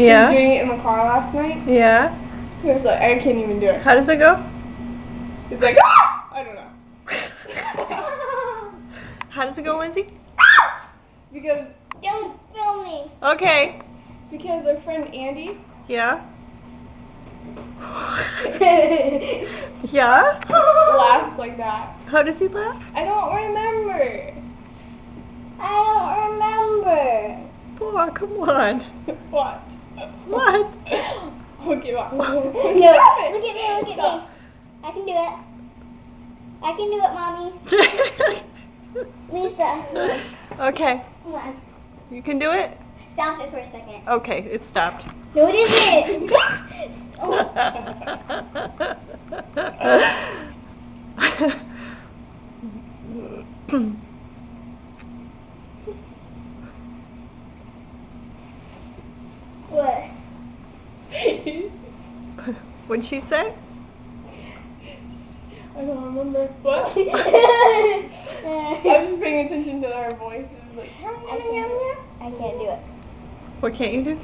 Yeah. was doing it in the car last night. Yeah. It was like, I can't even do it. How does it go? It's like, ah! I don't know. How does it go, Lindsay? Because Don't film me. Okay. because our friend Andy. Yeah. Yeah. Laughs like that. How does he laugh? I don't remember. I don't remember. Oh, come on. What? What? Okay, what? No, look at me, look at me. I can do it. I can do it, Mommy. Lisa. Okay. Come on. You can do it? Stop it for a second. Okay, it stopped. No, it isn't. Oh. What? What'd she say? I don't remember. What? I was just paying attention to our voices. Like, I can't do it. What can't you do?